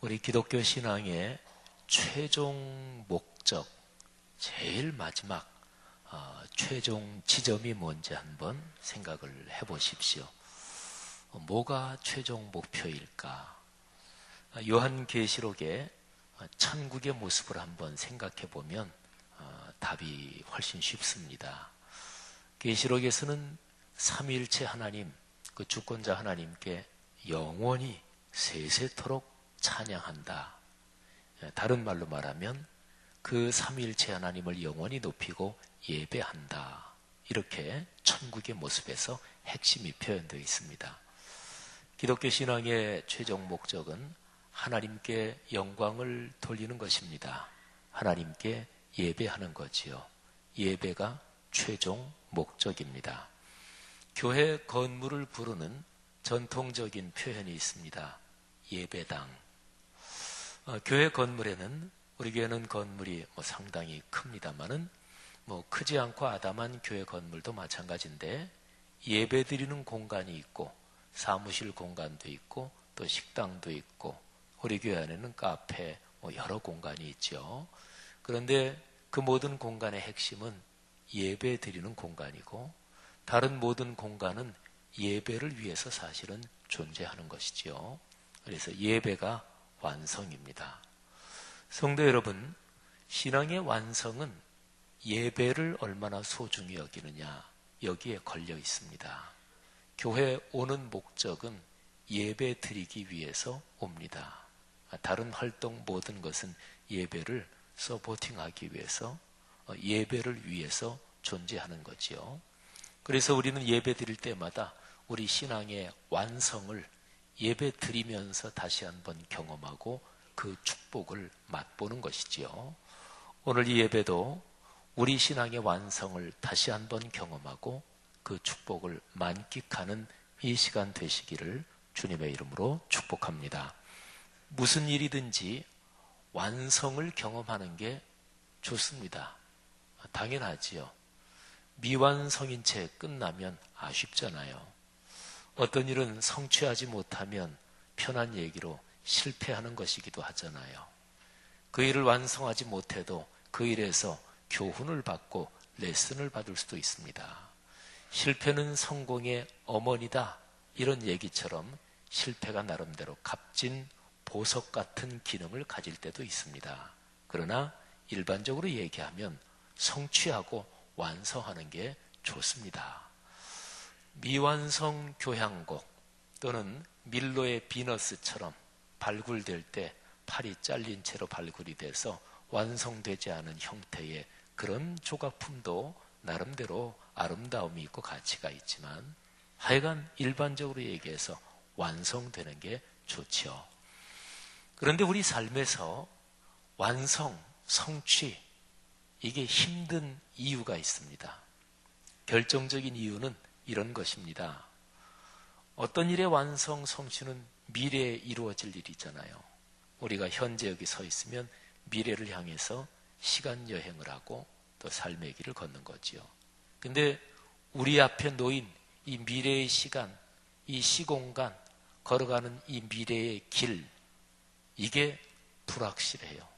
우리 기독교 신앙의 최종 목적, 제일 마지막 최종 지점이 뭔지 한번 생각을 해보십시오. 뭐가 최종 목표일까? 요한계시록의 천국의 모습을 한번 생각해 보면 답이 훨씬 쉽습니다. 계시록에서는 삼위일체 하나님, 그 주권자 하나님께 영원히 세세토록 찬양한다. 다른 말로 말하면 그 삼위일체 하나님을 영원히 높이고 예배한다. 이렇게 천국의 모습에서 핵심이 표현되어 있습니다. 기독교 신앙의 최종 목적은 하나님께 영광을 돌리는 것입니다. 하나님께 예배하는 거지요. 예배가 최종 목적입니다. 교회 건물을 부르는 전통적인 표현이 있습니다. 예배당. 교회 건물에는, 우리 교회는 건물이 상당히 큽니다만은 크지 않고 아담한 교회 건물도 마찬가지인데, 예배 드리는 공간이 있고 사무실 공간도 있고 또 식당도 있고, 우리 교회 안에는 카페 여러 공간이 있죠. 그런데 그 모든 공간의 핵심은 예배 드리는 공간이고, 다른 모든 공간은 예배를 위해서 사실은 존재하는 것이지요. 그래서 예배가 완성입니다. 성도 여러분, 신앙의 완성은 예배를 얼마나 소중히 여기느냐, 여기에 걸려 있습니다. 교회에 오는 목적은 예배 드리기 위해서 옵니다. 다른 활동 모든 것은 예배를 서포팅하기 위해서, 예배를 위해서 존재하는 거지요. 그래서 우리는 예배 드릴 때마다 우리 신앙의 완성을 예배 드리면서 다시 한번 경험하고 그 축복을 맛보는 것이지요. 오늘 이 예배도 우리 신앙의 완성을 다시 한번 경험하고 그 축복을 만끽하는 이 시간 되시기를 주님의 이름으로 축복합니다. 무슨 일이든지 완성을 경험하는 게 좋습니다. 당연하지요. 미완성인 채 끝나면 아쉽잖아요. 어떤 일은 성취하지 못하면 편한 얘기로 실패하는 것이기도 하잖아요. 그 일을 완성하지 못해도 그 일에서 교훈을 받고 레슨을 받을 수도 있습니다. 실패는 성공의 어머니다, 이런 얘기처럼 실패가 나름대로 값진 보석 같은 기능을 가질 때도 있습니다. 그러나 일반적으로 얘기하면 성취하고 완성하는 게 좋습니다. 미완성 교향곡 또는 밀로의 비너스처럼 발굴될 때 팔이 잘린 채로 발굴이 돼서 완성되지 않은 형태의 그런 조각품도 나름대로 아름다움이 있고 가치가 있지만, 하여간 일반적으로 얘기해서 완성되는 게 좋죠. 그런데 우리 삶에서 완성, 성취, 이게 힘든 이유가 있습니다. 결정적인 이유는 이런 것입니다. 어떤 일의 완성, 성취는 미래에 이루어질 일이잖아요. 우리가 현재 여기 서 있으면 미래를 향해서 시간 여행을 하고 또 삶의 길을 걷는 거지요. 근데 우리 앞에 놓인 이 미래의 시간, 이 시공간, 걸어가는 이 미래의 길, 이게 불확실해요.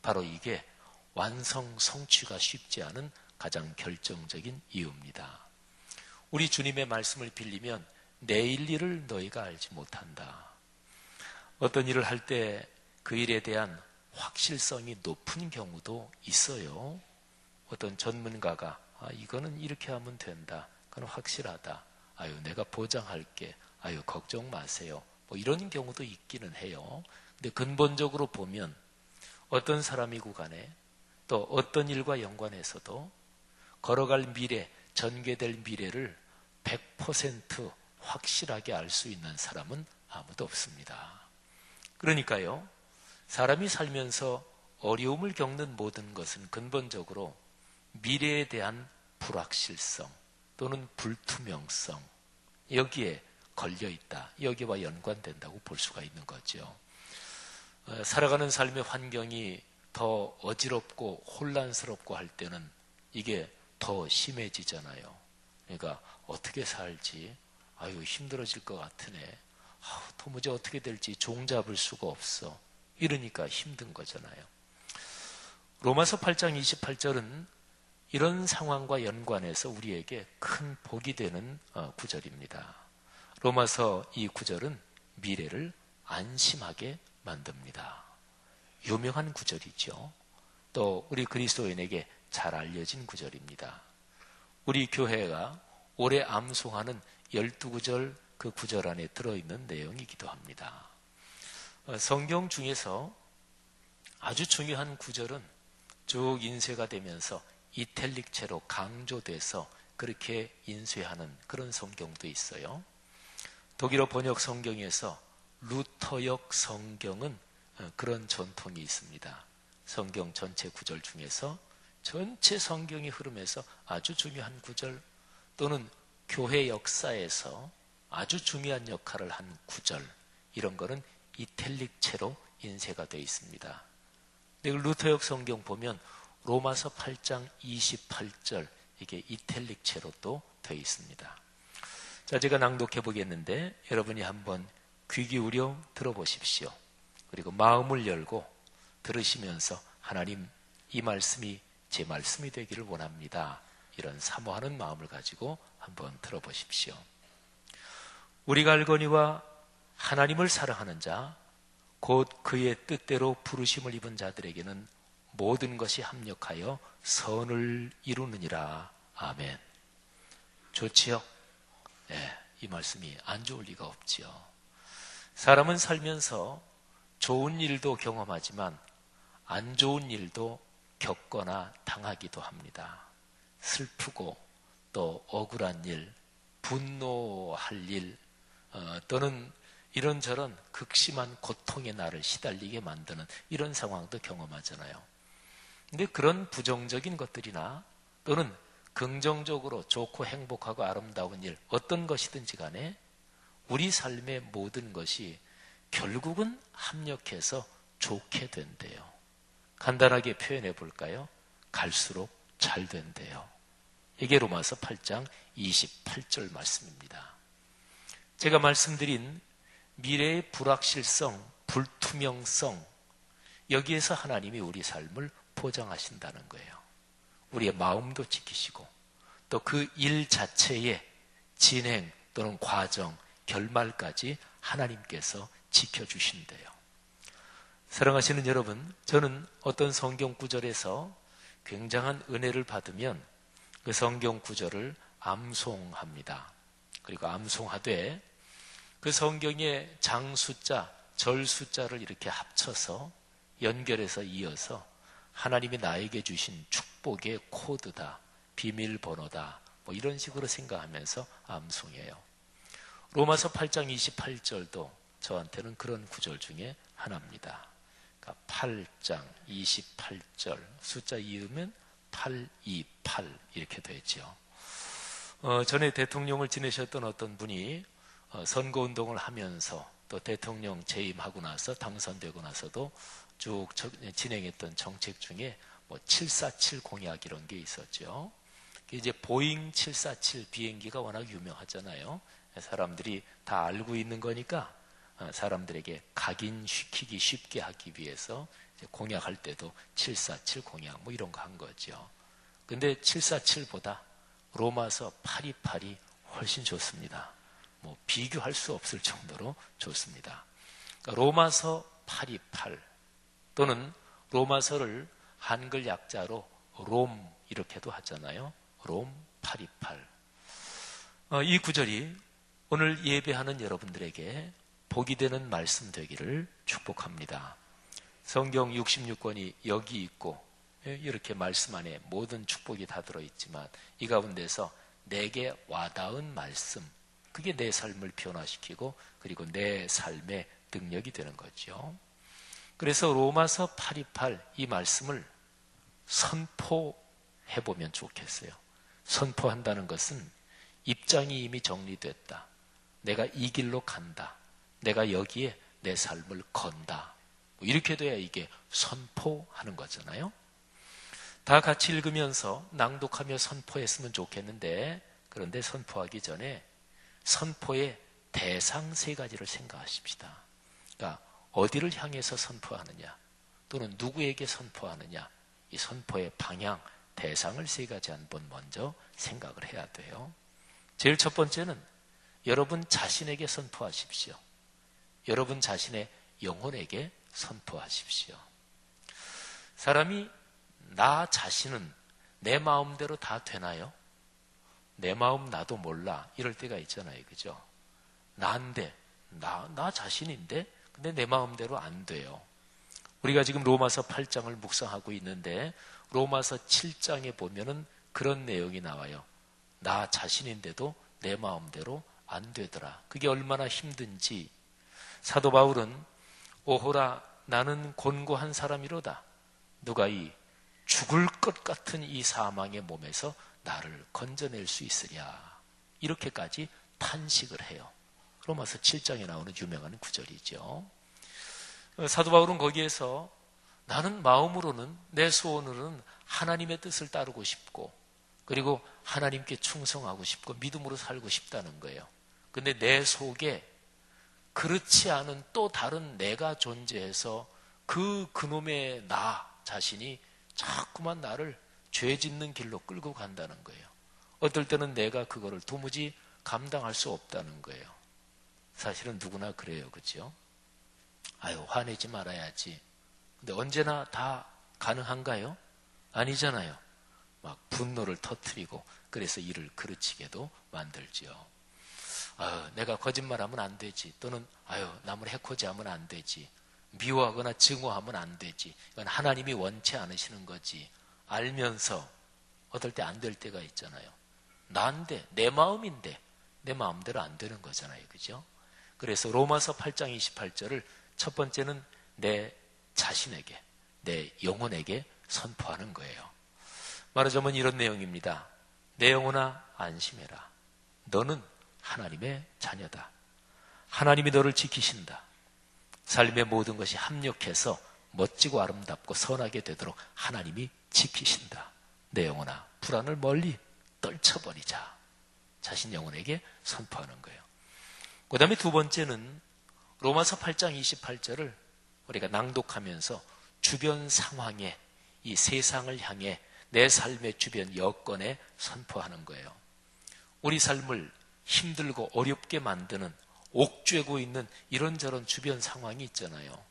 바로 이게 완성, 성취가 쉽지 않은 가장 결정적인 이유입니다. 우리 주님의 말씀을 빌리면 내일 일을 너희가 알지 못한다. 어떤 일을 할 때 그 일에 대한 확실성이 높은 경우도 있어요. 어떤 전문가가 이거는 이렇게 하면 된다. 그건 확실하다. 아유, 내가 보장할게. 아유, 걱정 마세요. 이런 경우도 있기는 해요. 근데 근본적으로 보면 어떤 사람이고 간에 또 어떤 일과 연관해서도 걸어갈 미래, 전개될 미래를 100% 확실하게 알 수 있는 사람은 아무도 없습니다. 그러니까요, 사람이 살면서 어려움을 겪는 모든 것은 근본적으로 미래에 대한 불확실성 또는 불투명성, 여기에 걸려있다, 여기와 연관된다고 볼 수가 있는 거죠. 살아가는 삶의 환경이 더 어지럽고 혼란스럽고 할 때는 이게 더 심해지잖아요. 그러니까 어떻게 살지? 아유, 힘들어질 것 같으네. 도무지 어떻게 될지 종잡을 수가 없어. 이러니까 힘든 거잖아요. 로마서 8장 28절은 이런 상황과 연관해서 우리에게 큰 복이 되는 구절입니다. 로마서 이 구절은 미래를 안심하게 만듭니다. 유명한 구절이죠. 또 우리 그리스도인에게 잘 알려진 구절입니다. 우리 교회가 올해 암송하는 12구절 그 구절 안에 들어있는 내용이기도 합니다. 성경 중에서 아주 중요한 구절은 쭉 인쇄가 되면서 이탈릭체로 강조돼서 그렇게 인쇄하는 그런 성경도 있어요. 독일어 번역 성경에서 루터역 성경은 그런 전통이 있습니다. 성경 전체 구절 중에서 전체 성경이 흐름에서 아주 중요한 구절 또는 교회 역사에서 아주 중요한 역할을 한 구절, 이런 거는 이탈릭체로 인쇄가 되어 있습니다. 근데 루터역 성경 보면 로마서 8장 28절 이게 이탈릭체로 또 되어 있습니다. 자, 제가 낭독해 보겠는데 여러분이 한번 귀 기울여 들어보십시오. 그리고 마음을 열고 들으시면서 하나님, 이 말씀이 제 말씀이 되기를 원합니다. 이런 사모하는 마음을 가지고 한번 들어보십시오. 우리가 알거니와 하나님을 사랑하는 자, 곧 그의 뜻대로 부르심을 입은 자들에게는 모든 것이 합력하여 선을 이루느니라. 아멘. 좋지요? 네, 이 말씀이 안 좋을 리가 없지요. 사람은 살면서 좋은 일도 경험하지만 안 좋은 일도 겪거나 당하기도 합니다. 슬프고 또 억울한 일, 분노할 일, 또는 이런저런 극심한 고통의 날을 시달리게 만드는 이런 상황도 경험하잖아요. 근데 그런 부정적인 것들이나 또는 긍정적으로 좋고 행복하고 아름다운 일, 어떤 것이든지 간에 우리 삶의 모든 것이 결국은 합력해서 좋게 된대요. 간단하게 표현해 볼까요? 갈수록 잘 된대요. 이게 로마서 8장 28절 말씀입니다. 제가 말씀드린 미래의 불확실성, 불투명성, 여기에서 하나님이 우리 삶을 보장하신다는 거예요. 우리의 마음도 지키시고 또 그 일 자체의 진행 또는 과정, 결말까지 하나님께서 지켜주신대요. 사랑하시는 여러분, 저는 어떤 성경 구절에서 굉장한 은혜를 받으면 그 성경 구절을 암송합니다. 그리고 암송하되 그 성경의 장 숫자, 절 숫자를 이렇게 합쳐서 연결해서 이어서 하나님이 나에게 주신 축복의 코드다, 비밀번호다, 뭐 이런 식으로 생각하면서 암송해요. 로마서 8장 28절도 저한테는 그런 구절 중에 하나입니다. 그러니까 8장 28절 숫자 이으면 828 이렇게 되죠. 전에 대통령을 지내셨던 어떤 분이 선거운동을 하면서 또 대통령 재임하고 나서 당선되고 나서도 쭉 진행했던 정책 중에 뭐 747 공약 이런 게 있었죠. 이제 보잉 747 비행기가 워낙 유명하잖아요. 사람들이 다 알고 있는 거니까 사람들에게 각인시키기 쉽게 하기 위해서 공약할 때도 747 공약 뭐 이런 거 한 거죠. 근데 747보다 로마서 828이 훨씬 좋습니다. 뭐 비교할 수 없을 정도로 좋습니다. 그러니까 로마서 828 또는 로마서를 한글 약자로 롬 이렇게도 하잖아요. 롬 828. 이 구절이 오늘 예배하는 여러분들에게 복이 되는 말씀 되기를 축복합니다. 성경 66권이 여기 있고 이렇게 말씀 안에 모든 축복이 다 들어있지만 이 가운데서 내게 와닿은 말씀, 그게 내 삶을 변화시키고 그리고 내 삶의 능력이 되는 거죠. 그래서 로마서 828 이 말씀을 선포해보면 좋겠어요. 선포한다는 것은 입장이 이미 정리됐다. 내가 이 길로 간다. 내가 여기에 내 삶을 건다. 이렇게 돼야 이게 선포하는 거잖아요. 다 같이 읽으면서 낭독하며 선포했으면 좋겠는데 그런데 선포하기 전에 선포의 대상 세 가지를 생각하십시다. 그러니까 어디를 향해서 선포하느냐, 또는 누구에게 선포하느냐, 이 선포의 방향, 대상을 세 가지 한번 먼저 생각을 해야 돼요. 제일 첫 번째는 여러분 자신에게 선포하십시오. 여러분 자신의 영혼에게 선포하십시오. 사람이 나 자신은 내 마음대로 다 되나요? 내 마음 나도 몰라. 이럴 때가 있잖아요. 그죠? 나인데, 나 자신인데, 근데 내 마음대로 안 돼요. 우리가 지금 로마서 8장을 묵상하고 있는데, 로마서 7장에 보면은 그런 내용이 나와요. 나 자신인데도 내 마음대로 안 되더라. 그게 얼마나 힘든지. 사도 바울은 오호라 나는 곤고한 사람이로다. 누가 이 죽을 것 같은 이 사망의 몸에서 나를 건져낼 수 있으랴. 이렇게까지 탄식을 해요. 로마서 7장에 나오는 유명한 구절이죠. 사도 바울은 거기에서 나는 마음으로는, 내 소원으로는 하나님의 뜻을 따르고 싶고, 그리고 하나님께 충성하고 싶고 믿음으로 살고 싶다는 거예요. 근데 내 속에 그렇지 않은 또 다른 내가 존재해서 그놈의 나 자신이 자꾸만 나를 죄 짓는 길로 끌고 간다는 거예요. 어떨 때는 내가 그거를 도무지 감당할 수 없다는 거예요. 사실은 누구나 그래요. 그렇죠? 아유, 화내지 말아야지. 근데 언제나 다 가능한가요? 아니잖아요. 막 분노를 터뜨리고 그래서 일을 그르치게도 만들죠. 아유, 내가 거짓말하면 안 되지. 또는 아유, 남을 해코지하면 안 되지. 미워하거나 증오하면 안 되지. 이건 하나님이 원치 않으시는 거지. 알면서 어떨 때 안 될 때가 있잖아요. 나인데, 내 마음인데 내 마음대로 안 되는 거잖아요. 그죠? 그래서 로마서 8장 28절을 첫 번째는 내 자신에게, 내 영혼에게 선포하는 거예요. 말하자면 이런 내용입니다. 내 영혼아 안심해라. 너는 하나님의 자녀다. 하나님이 너를 지키신다. 삶의 모든 것이 합력해서 멋지고 아름답고 선하게 되도록 하나님이 지키신다. 내 영혼아 불안을 멀리 떨쳐버리자. 자신 영혼에게 선포하는 거예요. 그 다음에 두 번째는 로마서 8장 28절을 우리가 낭독하면서 주변 상황에, 이 세상을 향해 내 삶의 주변 여건에 선포하는 거예요. 우리 삶을 힘들고 어렵게 만드는, 옥죄고 있는 이런저런 주변 상황이 있잖아요.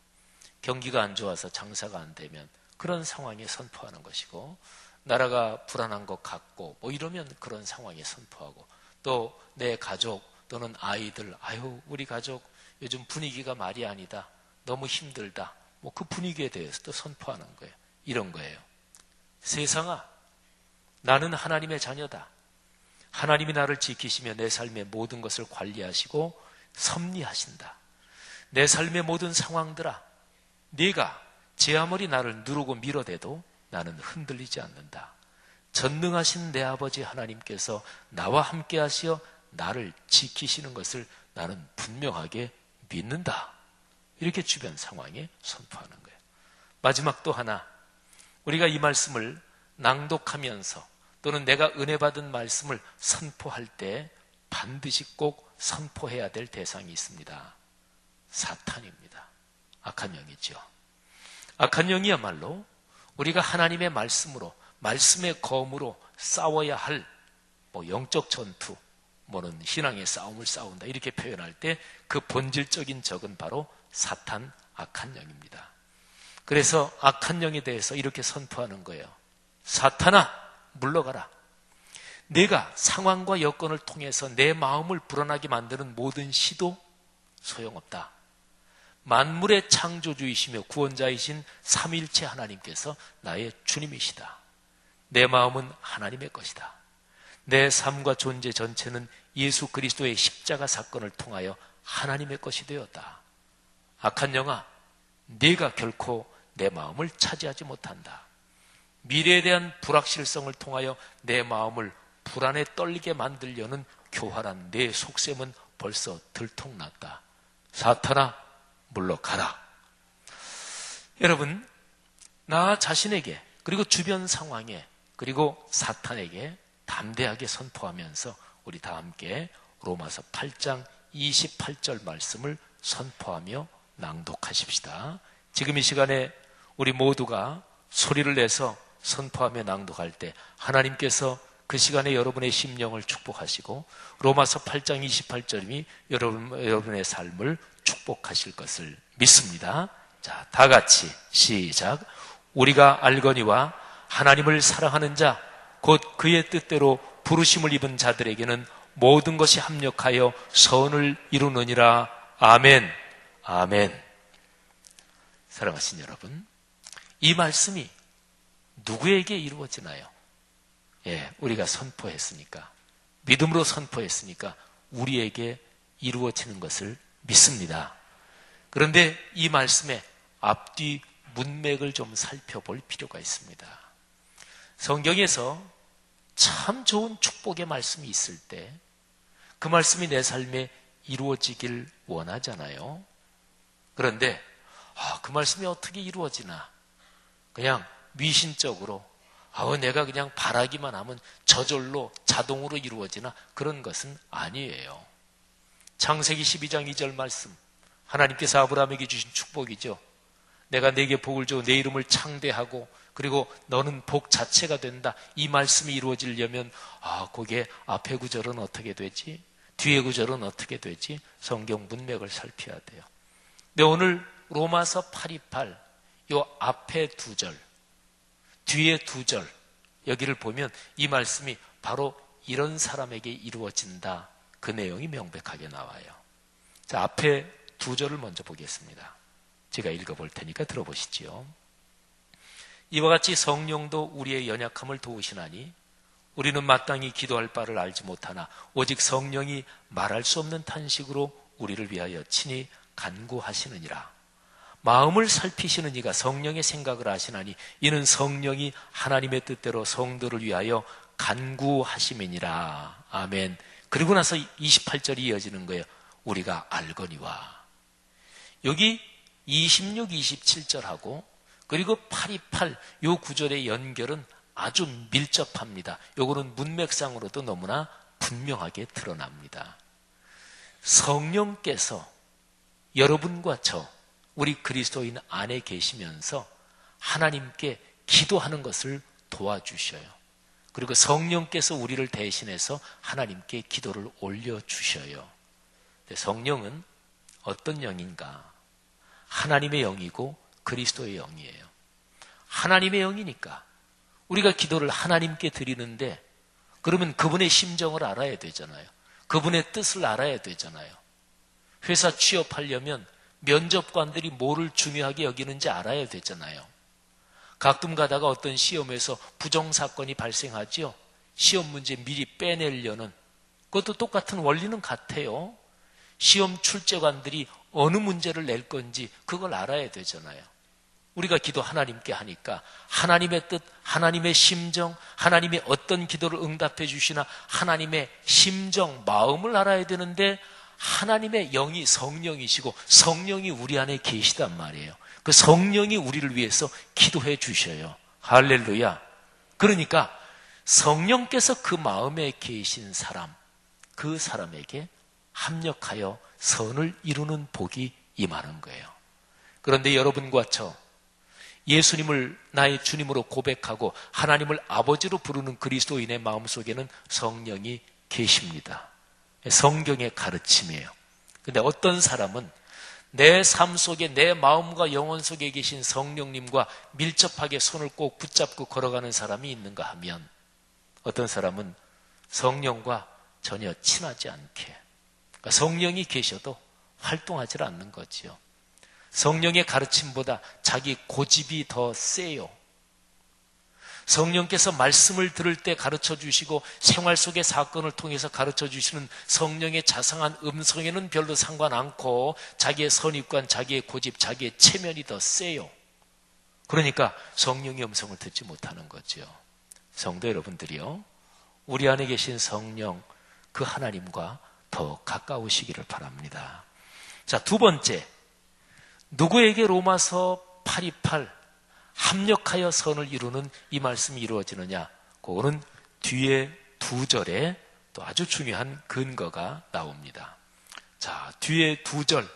경기가 안 좋아서 장사가 안 되면 그런 상황에 선포하는 것이고, 나라가 불안한 것 같고 뭐 이러면 그런 상황에 선포하고, 또 내 가족 또는 아이들, 아유 우리 가족 요즘 분위기가 말이 아니다, 너무 힘들다, 뭐 그 분위기에 대해서도 선포하는 거예요. 이런 거예요. 세상아, 나는 하나님의 자녀다. 하나님이 나를 지키시며 내 삶의 모든 것을 관리하시고 섭리하신다. 내 삶의 모든 상황들아, 네가 제 아무리 나를 누르고 밀어대도 나는 흔들리지 않는다. 전능하신 내 아버지 하나님께서 나와 함께 하시어 나를 지키시는 것을 나는 분명하게 믿는다. 이렇게 주변 상황에 선포하는 거예요. 마지막 또 하나, 우리가 이 말씀을 낭독하면서 또는 내가 은혜 받은 말씀을 선포할 때 반드시 꼭 선포해야 될 대상이 있습니다. 사탄입니다. 악한 영이죠. 악한 영이야말로 우리가 하나님의 말씀으로, 말씀의 검으로 싸워야 할 영적 전투, 뭐는 신앙의 싸움을 싸운다 이렇게 표현할 때 그 본질적인 적은 바로 사탄, 악한 영입니다. 그래서 악한 영에 대해서 이렇게 선포하는 거예요. 사탄아, 물러가라. 내가 상황과 여건을 통해서 내 마음을 불안하게 만드는 모든 시도 소용없다. 만물의 창조주이시며 구원자이신 삼위일체 하나님께서 나의 주님이시다. 내 마음은 하나님의 것이다. 내 삶과 존재 전체는 예수 그리스도의 십자가 사건을 통하여 하나님의 것이 되었다. 악한 영아, 네가 결코 내 마음을 차지하지 못한다. 미래에 대한 불확실성을 통하여 내 마음을 불안에 떨리게 만들려는 교활한 내 속셈은 벌써 들통났다. 사탄아, 물러가라. 여러분, 나 자신에게, 그리고 주변 상황에, 그리고 사탄에게 담대하게 선포하면서 우리 다 함께 로마서 8장 28절 말씀을 선포하며 낭독하십시다. 지금 이 시간에 우리 모두가 소리를 내서 선포하며 낭독할 때 하나님께서 그 시간에 여러분의 심령을 축복하시고 로마서 8장 28절이 여러분의 삶을 축복하실 것을 믿습니다. 자, 다 같이 시작. 우리가 알거니와 하나님을 사랑하는 자 곧 그의 뜻대로 부르심을 입은 자들에게는 모든 것이 합력하여 선을 이루느니라. 아멘. 아멘. 사랑하신 여러분, 이 말씀이 누구에게 이루어지나요? 예, 우리가 선포했으니까, 믿음으로 선포했으니까 우리에게 이루어지는 것을 믿습니다. 그런데 이 말씀의 앞뒤 문맥을 좀 살펴볼 필요가 있습니다. 성경에서 참 좋은 축복의 말씀이 있을 때 그 말씀이 내 삶에 이루어지길 원하잖아요. 그런데 그 말씀이 어떻게 이루어지나, 그냥 미신적으로 내가 그냥 바라기만 하면 저절로 자동으로 이루어지나, 그런 것은 아니에요. 창세기 12장 2절 말씀, 하나님께서 아브라함에게 주신 축복이죠. 내가 네게 복을 주어 내 이름을 창대하고 그리고 너는 복 자체가 된다. 이 말씀이 이루어지려면 거기에 앞에 구절은 어떻게 되지? 뒤에 구절은 어떻게 되지? 성경 문맥을 살펴야 돼요. 근데 오늘 로마서 8:28 요 앞에 두 절, 뒤에 두 절, 여기를 보면 이 말씀이 바로 이런 사람에게 이루어진다. 그 내용이 명백하게 나와요. 자, 앞에 두 절을 먼저 보겠습니다. 제가 읽어볼 테니까 들어보시지요. 이와 같이 성령도 우리의 연약함을 도우시나니 우리는 마땅히 기도할 바를 알지 못하나 오직 성령이 말할 수 없는 탄식으로 우리를 위하여 친히 간구하시느니라. 마음을 살피시는 이가 성령의 생각을 아시나니 이는 성령이 하나님의 뜻대로 성도를 위하여 간구하심이니라. 아멘. 그리고 나서 28절이 이어지는 거예요. 우리가 알거니와. 여기 26, 27절하고 그리고 8:28 요 구절의 연결은 아주 밀접합니다. 요거는 문맥상으로도 너무나 분명하게 드러납니다. 성령께서 여러분과 저, 우리 그리스도인 안에 계시면서 하나님께 기도하는 것을 도와주셔요. 그리고 성령께서 우리를 대신해서 하나님께 기도를 올려주셔요. 성령은 어떤 영인가? 하나님의 영이고 그리스도의 영이에요. 하나님의 영이니까 우리가 기도를 하나님께 드리는데 그러면 그분의 심정을 알아야 되잖아요. 그분의 뜻을 알아야 되잖아요. 회사 취업하려면 면접관들이 뭐를 중요하게 여기는지 알아야 되잖아요. 가끔 가다가 어떤 시험에서 부정사건이 발생하죠. 시험 문제 미리 빼내려는, 그것도 똑같은 원리는 같아요. 시험 출제관들이 어느 문제를 낼 건지 그걸 알아야 되잖아요. 우리가 기도 하나님께 하니까 하나님의 뜻, 하나님의 심정, 하나님이 어떤 기도를 응답해 주시나 하나님의 심정, 마음을 알아야 되는데 하나님의 영이 성령이시고 성령이 우리 안에 계시단 말이에요. 그 성령이 우리를 위해서 기도해 주셔요. 할렐루야. 그러니까 성령께서 그 마음에 계신 사람, 그 사람에게 합력하여 선을 이루는 복이 임하는 거예요. 그런데 여러분과 저, 예수님을 나의 주님으로 고백하고 하나님을 아버지로 부르는 그리스도인의 마음속에는 성령이 계십니다. 성경의 가르침이에요. 그런데 어떤 사람은 내 삶 속에, 내 마음과 영혼 속에 계신 성령님과 밀접하게 손을 꼭 붙잡고 걸어가는 사람이 있는가 하면 어떤 사람은 성령과 전혀 친하지 않게, 그러니까 성령이 계셔도 활동하지 않는 거지요. 성령의 가르침보다 자기 고집이 더 세요. 성령께서 말씀을 들을 때 가르쳐 주시고 생활 속의 사건을 통해서 가르쳐 주시는 성령의 자상한 음성에는 별로 상관 않고 자기의 선입관, 자기의 고집, 자기의 체면이 더 세요. 그러니까 성령의 음성을 듣지 못하는 거죠. 성도 여러분들이요, 우리 안에 계신 성령, 그 하나님과 더 가까우시기를 바랍니다. 자, 두 번째, 누구에게 로마서 8:28 합력하여 선을 이루는 이 말씀이 이루어지느냐? 그거는 뒤에 두 절에 또 아주 중요한 근거가 나옵니다. 자, 뒤에 두 절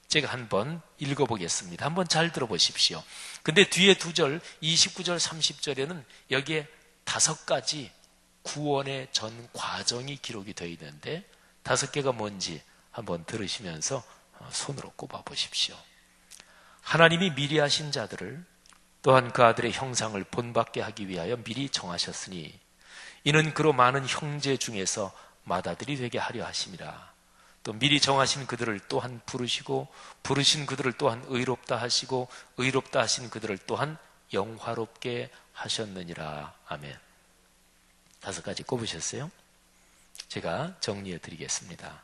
제가 한번 읽어보겠습니다. 한번 잘 들어보십시오. 근데 뒤에 두 절, 29절, 30절에는 여기에 5가지 구원의 전 과정이 기록이 되어 있는데 5개가 뭔지 한번 들으시면서 손으로 꼽아 보십시오. 하나님이 미리 하신 자들을 또한 그 아들의 형상을 본받게 하기 위하여 미리 정하셨으니 이는 그로 많은 형제 중에서 맏아들이 되게 하려 하심이라. 또 미리 정하신 그들을 또한 부르시고 부르신 그들을 또한 의롭다 하시고 의롭다 하신 그들을 또한 영화롭게 하셨느니라. 아멘. 5가지 꼽으셨어요? 제가 정리해 드리겠습니다.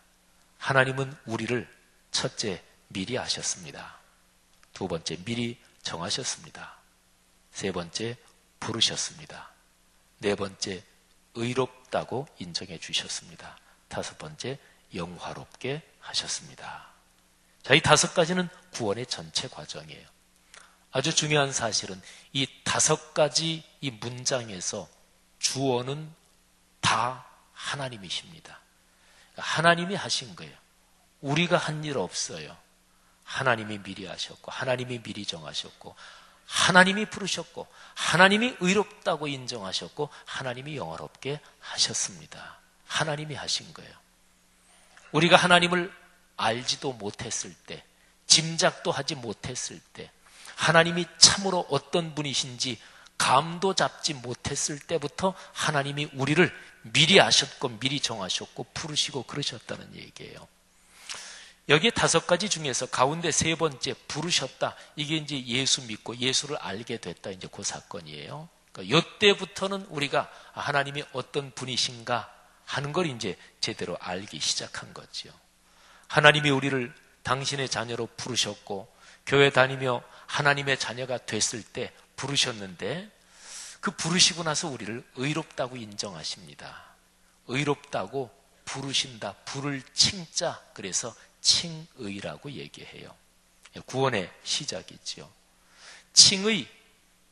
하나님은 우리를 첫째 미리 아셨습니다. 두 번째 미리 정하셨습니다. 세 번째 부르셨습니다. 네 번째 의롭다고 인정해 주셨습니다. 5번째 영화롭게 하셨습니다. 자, 이 5가지는 구원의 전체 과정이에요. 아주 중요한 사실은 이 5가지 이 문장에서 주어는 다 하나님이십니다. 하나님이 하신 거예요. 우리가 한 일 없어요. 하나님이 미리 하셨고 하나님이 미리 정하셨고 하나님이 부르셨고 하나님이 의롭다고 인정하셨고 하나님이 영화롭게 하셨습니다. 하나님이 하신 거예요. 우리가 하나님을 알지도 못했을 때, 짐작도 하지 못했을 때, 하나님이 참으로 어떤 분이신지 감도 잡지 못했을 때부터 하나님이 우리를 미리 아셨고 미리 정하셨고 부르시고 그러셨다는 얘기예요. 여기에 5가지 중에서 가운데 3번째 부르셨다. 이게 이제 예수 믿고 예수를 알게 됐다. 이제 그 사건이에요. 그러니까 이때부터는 우리가 하나님이 어떤 분이신가 하는 걸 이제 제대로 알기 시작한 거죠. 하나님이 우리를 당신의 자녀로 부르셨고 교회 다니며 하나님의 자녀가 됐을 때 부르셨는데 그 부르시고 나서 우리를 의롭다고 인정하십니다. 의롭다고 부르신다. 부를 칭자. 그래서 칭의라고 얘기해요. 구원의 시작이지요. 칭의,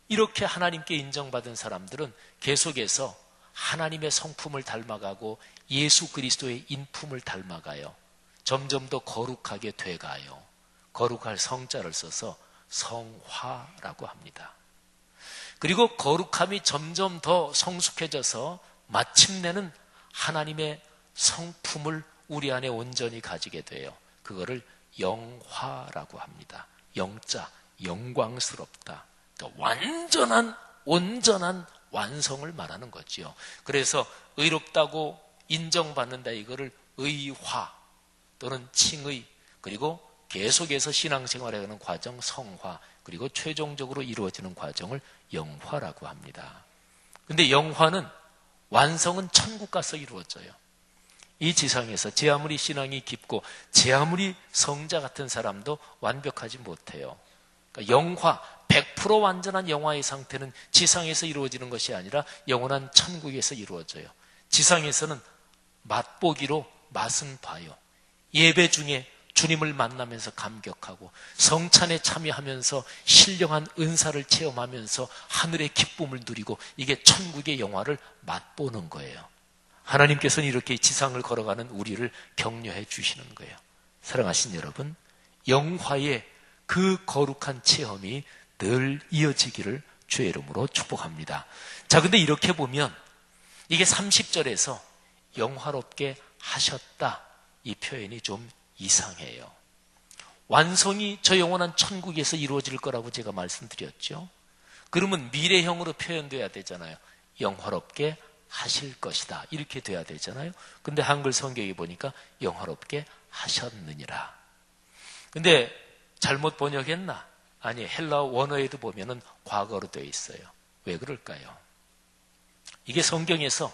이렇게 하나님께 인정받은 사람들은 계속해서 하나님의 성품을 닮아가고 예수 그리스도의 인품을 닮아가요. 점점 더 거룩하게 돼가요. 거룩할 성자를 써서 성화라고 합니다. 그리고 거룩함이 점점 더 성숙해져서 마침내는 하나님의 성품을 우리 안에 온전히 가지게 돼요. 그거를 영화라고 합니다. 영자, 영광스럽다. 그러니까 완전한, 온전한 완성을 말하는 거지요. 그래서 의롭다고 인정받는다, 이거를 의화 또는 칭의, 그리고 계속해서 신앙생활에 가는 과정 성화, 그리고 최종적으로 이루어지는 과정을 영화라고 합니다. 근데 영화는, 완성은 천국 가서 이루어져요. 이 지상에서 제 아무리 신앙이 깊고 제 아무리 성자 같은 사람도 완벽하지 못해요. 그러니까 영화, 100% 완전한 영화의 상태는 지상에서 이루어지는 것이 아니라 영원한 천국에서 이루어져요. 지상에서는 맛보기로 맛은 봐요. 예배 중에 주님을 만나면서 감격하고 성찬에 참여하면서 신령한 은사를 체험하면서 하늘의 기쁨을 누리고, 이게 천국의 영화를 맛보는 거예요. 하나님께서는 이렇게 지상을 걸어가는 우리를 격려해 주시는 거예요. 사랑하신 여러분, 영화의 그 거룩한 체험이 늘 이어지기를 주의 이름으로 축복합니다. 자, 근데 이렇게 보면 이게 30절에서 영화롭게 하셨다, 이 표현이 좀 이상해요. 완성이 저 영원한 천국에서 이루어질 거라고 제가 말씀드렸죠. 그러면 미래형으로 표현돼야 되잖아요. 영화롭게 하실 것이다, 이렇게 돼야 되잖아요. 근데 한글 성경에 보니까 영화롭게 하셨느니라. 근데 잘못 번역했나? 아니, 헬라어 원어에도 보면은 과거로 되어 있어요. 왜 그럴까요? 이게 성경에서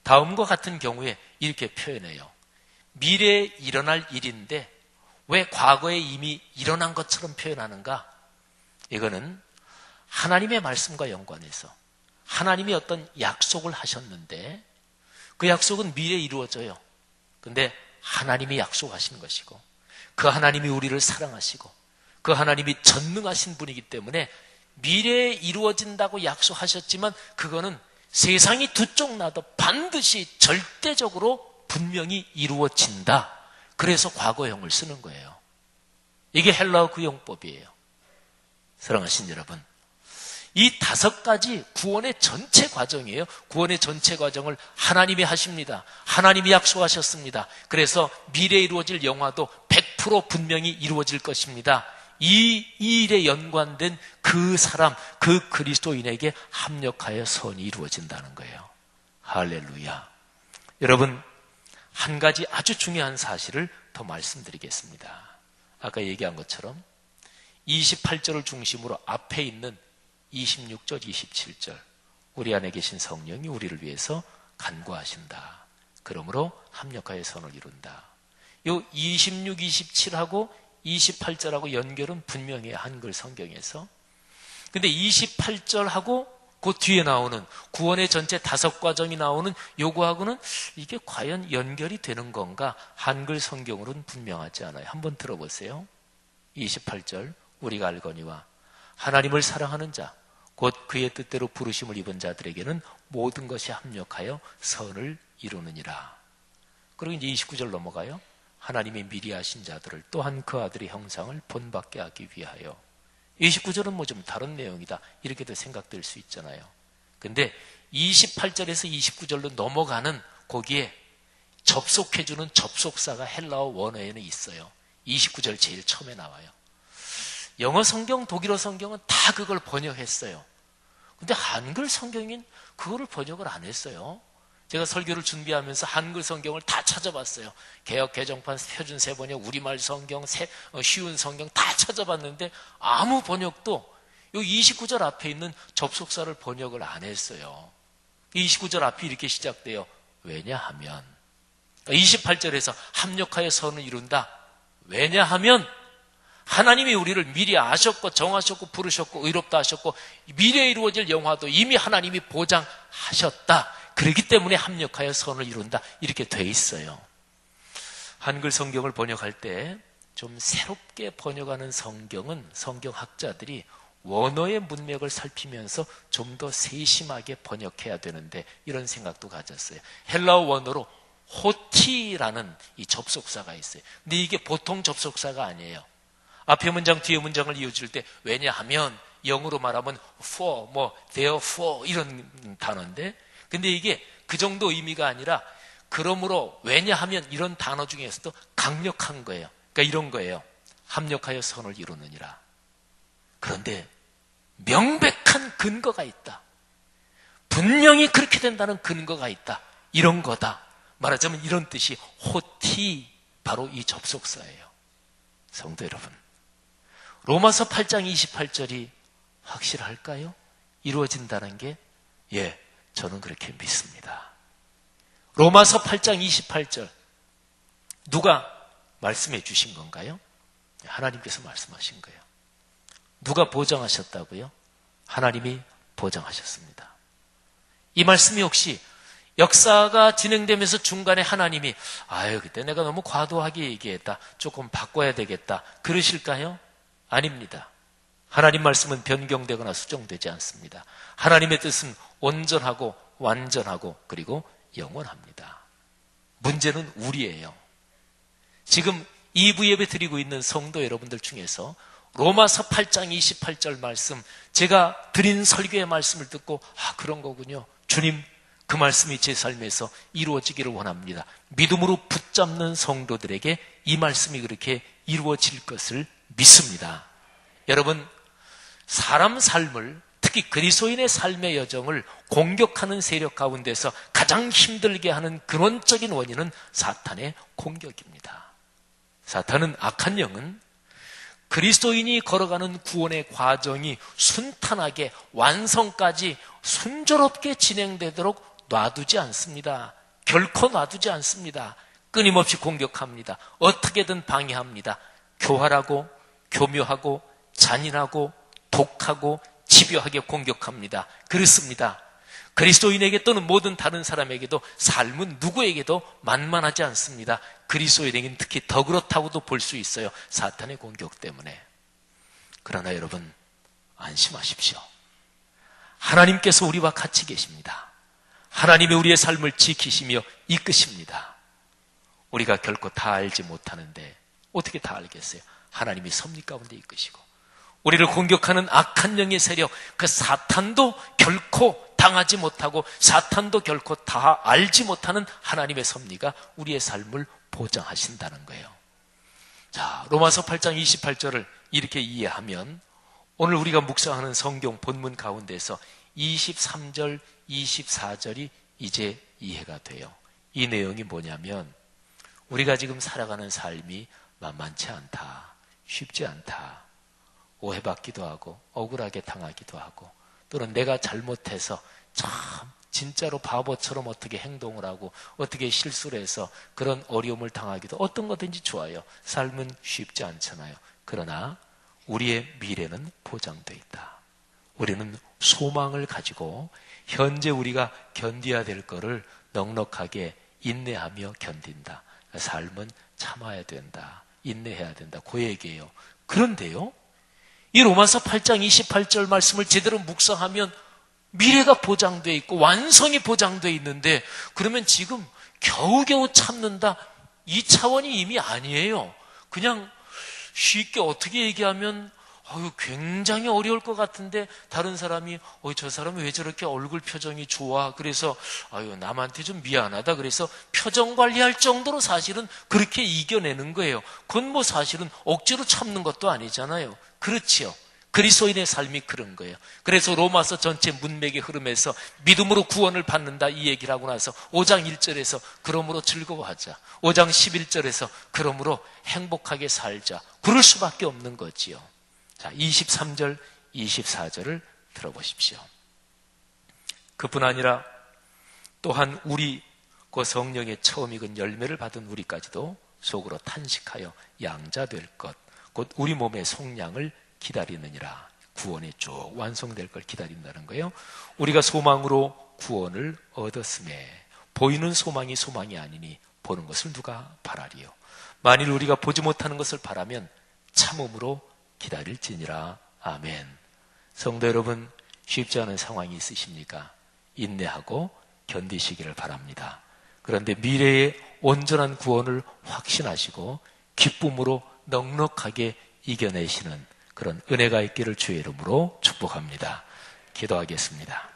다음과 같은 경우에 이렇게 표현해요. 미래에 일어날 일인데 왜 과거에 이미 일어난 것처럼 표현하는가? 이거는 하나님의 말씀과 연관해서 하나님이 어떤 약속을 하셨는데 그 약속은 미래에 이루어져요. 근데 하나님이 약속하신 것이고 그 하나님이 우리를 사랑하시고 그 하나님이 전능하신 분이기 때문에 미래에 이루어진다고 약속하셨지만 그거는 세상이 두 쪽 나도 반드시 절대적으로 분명히 이루어진다. 그래서 과거형을 쓰는 거예요. 이게 헬라어 구형법이에요. 사랑하신 여러분, 이 5가지 구원의 전체 과정이에요. 구원의 전체 과정을 하나님이 하십니다. 하나님이 약속하셨습니다. 그래서 미래에 이루어질 영화도 100% 분명히 이루어질 것입니다. 이 일에 연관된 그 사람, 그 그리스도인에게 합력하여 선이 이루어진다는 거예요. 할렐루야. 여러분, 한 가지 아주 중요한 사실을 더 말씀드리겠습니다. 아까 얘기한 것처럼 28절을 중심으로 앞에 있는 26절, 27절, 우리 안에 계신 성령이 우리를 위해서 간구하신다. 그러므로 합력하여 선을 이룬다. 요 26, 27하고 28절하고 연결은 분명해요. 한글 성경에서. 근데 28절하고 그 뒤에 나오는 구원의 전체 5과정이 나오는 요거하고는 이게 과연 연결이 되는 건가? 한글 성경으로는 분명하지 않아요. 한번 들어보세요. 28절, 우리가 알거니와 하나님을 사랑하는 자 곧 그의 뜻대로 부르심을 입은 자들에게는 모든 것이 합력하여 선을 이루느니라. 그리고 이제 29절 넘어가요. 하나님이 미리 하신 자들을 또한 그 아들의 형상을 본받게 하기 위하여. 29절은 뭐 좀 다른 내용이다 이렇게도 생각될 수 있잖아요. 근데 28절에서 29절로 넘어가는 거기에 접속해주는 접속사가 헬라어 원어에는 있어요. 29절 제일 처음에 나와요. 영어 성경, 독일어 성경은 다 그걸 번역했어요. 근데 한글 성경은 그거를 번역을 안 했어요. 제가 설교를 준비하면서 한글 성경을 다 찾아봤어요. 개역, 개정판, 표준 세번역, 우리말 성경, 쉬운 성경 다 찾아봤는데 아무 번역도 요 29절 앞에 있는 접속사를 번역을 안 했어요. 29절 앞이 이렇게 시작돼요. 왜냐하면 28절에서 합력하여 선을 이룬다. 왜냐하면 하나님이 우리를 미리 아셨고 정하셨고 부르셨고 의롭다 하셨고 미래에 이루어질 영화도 이미 하나님이 보장하셨다. 그렇기 때문에 합력하여 선을 이룬다. 이렇게 돼 있어요. 한글 성경을 번역할 때 좀 새롭게 번역하는 성경은 성경학자들이 원어의 문맥을 살피면서 좀 더 세심하게 번역해야 되는데 이런 생각도 가졌어요. 헬라어 원어로 호티라는 이 접속사가 있어요. 근데 이게 보통 접속사가 아니에요. 앞에 문장 뒤에 문장을 이어줄 때 왜냐하면 영어로 말하면 for, therefore 이런 단어인데 근데 이게 그 정도 의미가 아니라 그러므로 왜냐하면 이런 단어 중에서도 강력한 거예요. 그러니까 이런 거예요. 합력하여 선을 이루느니라. 그런데 명백한 근거가 있다. 분명히 그렇게 된다는 근거가 있다. 이런 거다. 말하자면 이런 뜻이 호티, 바로 이 접속사예요. 성도 여러분, 로마서 8장 28절이 확실할까요? 이루어진다는 게? 예, 저는 그렇게 믿습니다. 로마서 8장 28절 누가 말씀해 주신 건가요? 하나님께서 말씀하신 거예요. 누가 보장하셨다고요? 하나님이 보장하셨습니다. 이 말씀이 혹시 역사가 진행되면서 중간에 하나님이 그때 내가 너무 과도하게 얘기했다. 조금 바꿔야 되겠다. 그러실까요? 아닙니다. 하나님 말씀은 변경되거나 수정되지 않습니다. 하나님의 뜻은 온전하고 완전하고 그리고 영원합니다. 문제는 우리예요. 지금 2부 예배 드리고 있는 성도 여러분들 중에서 로마서 8장 28절 말씀, 제가 드린 설교의 말씀을 듣고 그런 거군요. 주님, 그 말씀이 제 삶에서 이루어지기를 원합니다. 믿음으로 붙잡는 성도들에게 이 말씀이 그렇게 이루어질 것을 믿습니다. 여러분, 사람 삶을, 특히 그리스도인의 삶의 여정을 공격하는 세력 가운데서 가장 힘들게 하는 근원적인 원인은 사탄의 공격입니다. 사탄은, 악한 영은 그리스도인이 걸어가는 구원의 과정이 순탄하게 완성까지 순조롭게 진행되도록 놔두지 않습니다. 결코 놔두지 않습니다. 끊임없이 공격합니다. 어떻게든 방해합니다. 교활하고 교묘하고 잔인하고 독하고 집요하게 공격합니다. 그렇습니다. 그리스도인에게 또는 모든 다른 사람에게도 삶은 누구에게도 만만하지 않습니다. 그리스도인에게는 특히 더 그렇다고도 볼 수 있어요. 사탄의 공격 때문에. 그러나 여러분, 안심하십시오. 하나님께서 우리와 같이 계십니다. 하나님이 우리의 삶을 지키시며 이끄십니다. 우리가 결코 다 알지 못하는데 어떻게 다 알겠어요? 하나님이 섭리 가운데 이끄시고 우리를 공격하는 악한 영의 세력, 그 사탄도 결코 당하지 못하고 사탄도 결코 다 알지 못하는 하나님의 섭리가 우리의 삶을 보장하신다는 거예요. 자, 로마서 8장 28절을 이렇게 이해하면 오늘 우리가 묵상하는 성경 본문 가운데서 23절, 24절이 이제 이해가 돼요. 이 내용이 뭐냐면 우리가 지금 살아가는 삶이 만만치 않다, 쉽지 않다, 오해받기도 하고 억울하게 당하기도 하고 또는 내가 잘못해서 참 진짜로 바보처럼 어떻게 행동을 하고 어떻게 실수를 해서 그런 어려움을 당하기도 어떤 거든지 좋아요. 삶은 쉽지 않잖아요. 그러나 우리의 미래는 보장되어 있다. 우리는 소망을 가지고 현재 우리가 견뎌야 될 거를 넉넉하게 인내하며 견딘다. 삶은 참아야 된다. 인내해야 된다. 그 얘기예요. 그런데요, 이 로마서 8장 28절 말씀을 제대로 묵상하면 미래가 보장되어 있고 완성이 보장되어 있는데 그러면 지금 겨우겨우 참는다 이 차원이 이미 아니에요. 그냥 쉽게 어떻게 얘기하면 굉장히 어려울 것 같은데 다른 사람이 저 사람이 왜 저렇게 얼굴 표정이 좋아? 그래서 남한테 좀 미안하다. 그래서 표정 관리할 정도로 사실은 그렇게 이겨내는 거예요. 그건 뭐 사실은 억지로 참는 것도 아니잖아요. 그렇지요. 그리스도인의 삶이 그런 거예요. 그래서 로마서 전체 문맥의 흐름에서 믿음으로 구원을 받는다 이 얘기를 하고 나서 5장 1절에서 그러므로 즐거워하자, 5장 11절에서 그러므로 행복하게 살자, 그럴 수밖에 없는 거지요. 자, 23절, 24절을 들어보십시오. 그뿐 아니라 또한 우리 그 성령의 처음 익은 열매를 받은 우리까지도 속으로 탄식하여 양자 될 것, 곧 우리 몸의 속량을 기다리느니라. 구원이 쭉 완성될 걸 기다린다는 거예요. 우리가 소망으로 구원을 얻었음에 보이는 소망이 소망이 아니니 보는 것을 누가 바라리요. 만일 우리가 보지 못하는 것을 바라면 참음으로 기다릴지니라. 아멘. 성도 여러분, 쉽지 않은 상황이 있으십니까? 인내하고 견디시기를 바랍니다. 그런데 미래의 온전한 구원을 확신하시고 기쁨으로 넉넉하게 이겨내시는 그런 은혜가 있기를 주의 이름으로 축복합니다. 기도하겠습니다.